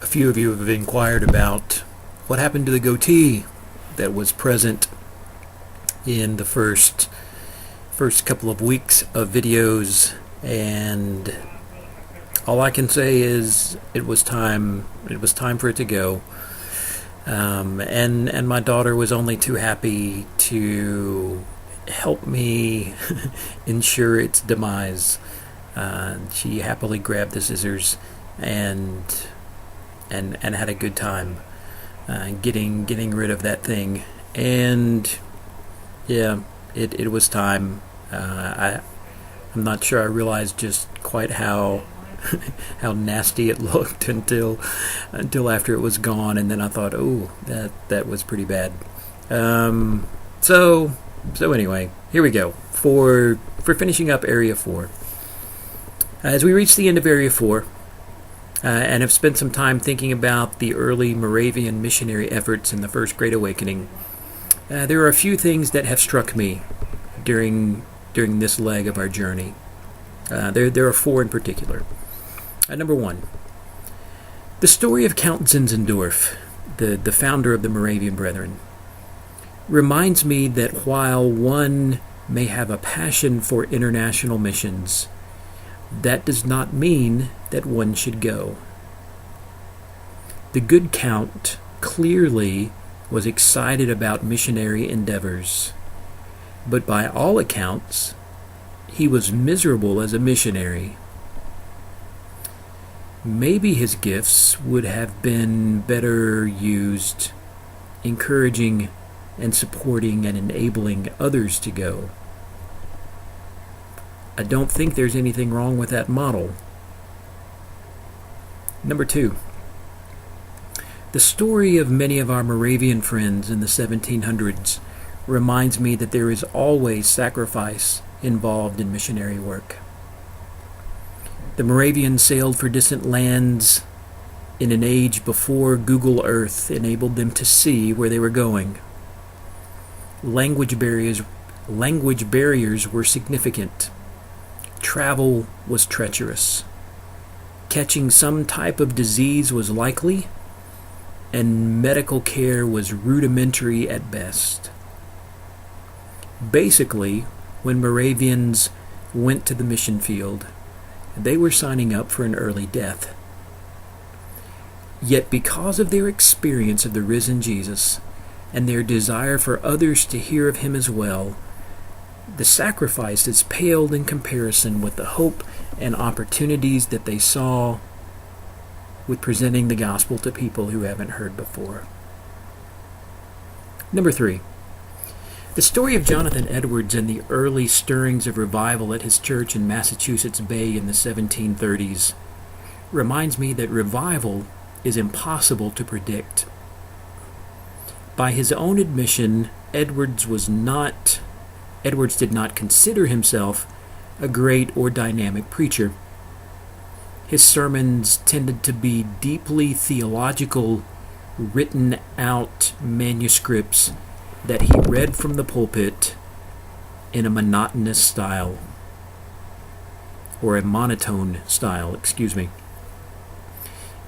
A few of you have inquired about what happened to the goatee that was present in the first couple of weeks of videos, and all I can say is it was time for it to go. And my daughter was only too happy to help me ensure its demise. She happily grabbed the scissors and had a good time getting rid of that thing. And yeah, it was time. I'm not sure I realized just quite how how nasty it looked until after it was gone, and then I thought, oh, that was pretty bad. So anyway, here we go for finishing up Area 4. As we reach the end of Area 4, and have spent some time thinking about the early Moravian missionary efforts in the First Great Awakening, there are a few things that have struck me during this leg of our journey. There are four in particular. Number one, the story of Count Zinzendorf, the founder of the Moravian Brethren, reminds me that while one may have a passion for international missions, that does not mean that one should go. The good Count clearly was excited about missionary endeavors, but by all accounts, he was miserable as a missionary. Maybe his gifts would have been better used encouraging and supporting and enabling others to go. I don't think there's anything wrong with that model. Number two, the story of many of our Moravian friends in the 1700s reminds me that there is always sacrifice involved in missionary work. The Moravians sailed for distant lands in an age before Google Earth enabled them to see where they were going. Language barriers were significant. Travel was treacherous. Catching some type of disease was likely, and medical care was rudimentary at best. Basically, when Moravians went to the mission field, they were signing up for an early death. Yet because of their experience of the risen Jesus and their desire for others to hear of him as well, the sacrifices paled in comparison with the hope and opportunities that they saw with presenting the gospel to people who haven't heard before. Number three, the story of Jonathan Edwards and the early stirrings of revival at his church in Massachusetts Bay in the 1730s reminds me that revival is impossible to predict. By his own admission, Edwards did not consider himself a great or dynamic preacher. His sermons tended to be deeply theological, written out manuscripts that he read from the pulpit in a monotonous style, or a monotone style, excuse me.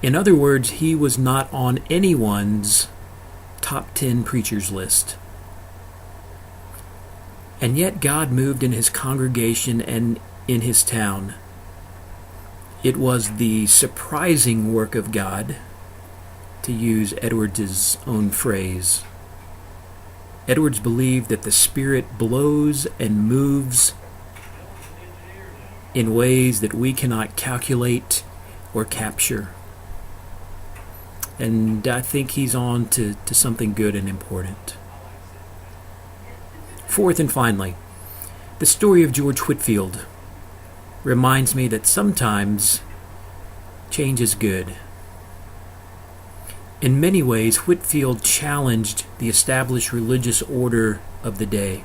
In other words, he was not on anyone's top 10 preachers list. And yet God moved in his congregation and in his town. It was the surprising work of God, to use Edwards' own phrase. Edwards believed that the Spirit blows and moves in ways that we cannot calculate or capture. And I think he's on to something good and important. Fourth and finally, the story of George Whitefield reminds me that sometimes change is good. In many ways, Whitefield challenged the established religious order of the day.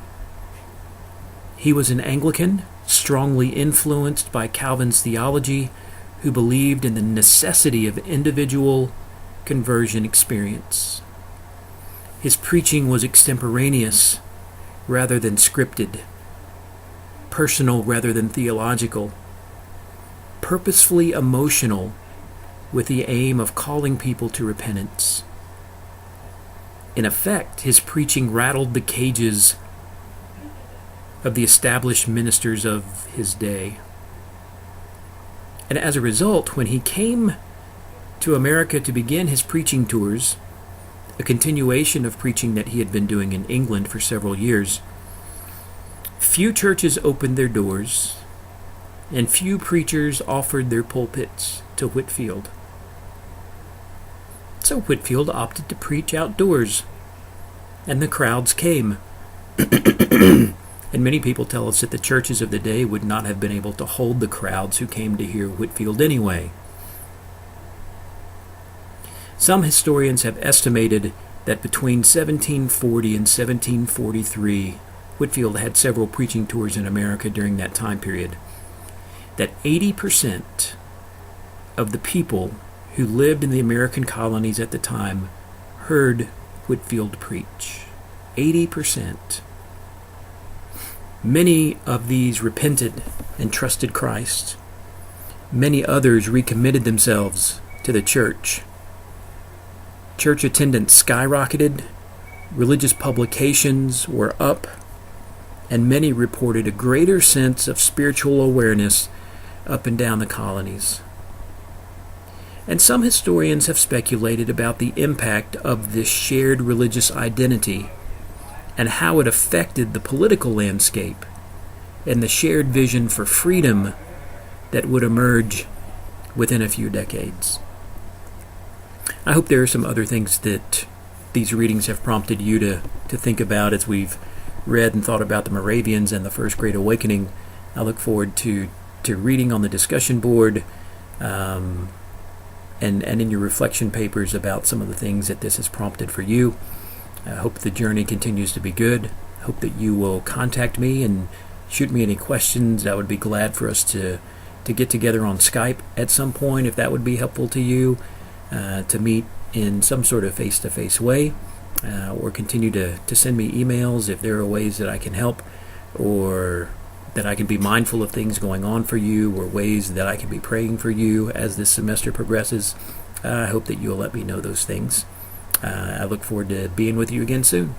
He was an Anglican, strongly influenced by Calvin's theology, who believed in the necessity of individual conversion experience. His preaching was extemporaneous rather than scripted, personal rather than theological, purposefully emotional with the aim of calling people to repentance. In effect, his preaching rattled the cages of the established ministers of his day. And as a result, when he came to America to begin his preaching tours, a continuation of preaching that he had been doing in England for several years, few churches opened their doors, and few preachers offered their pulpits to Whitefield. So Whitefield opted to preach outdoors, and the crowds came. And many people tell us that the churches of the day would not have been able to hold the crowds who came to hear Whitefield anyway. Some historians have estimated that between 1740 and 1743, Whitefield had several preaching tours in America during that time period, that 80% of the people who lived in the American colonies at the time heard Whitefield preach. 80%. Many of these repented and trusted Christ. Many others recommitted themselves to the church. Church attendance skyrocketed, religious publications were up, and many reported a greater sense of spiritual awareness up and down the colonies. And some historians have speculated about the impact of this shared religious identity and how it affected the political landscape and the shared vision for freedom that would emerge within a few decades. I hope there are some other things that these readings have prompted you to think about as we've read and thought about the Moravians and the First Great Awakening. I look forward to reading on the discussion board and in your reflection papers about some of the things that this has prompted for you. I hope the journey continues to be good. I hope that you will contact me and shoot me any questions. I would be glad for us to get together on Skype at some point if that would be helpful to you, to meet in some sort of face-to-face way, or continue to send me emails if there are ways that I can help, or that I can be mindful of things going on for you, or ways that I can be praying for you as this semester progresses. I hope that you'll let me know those things. I look forward to being with you again soon.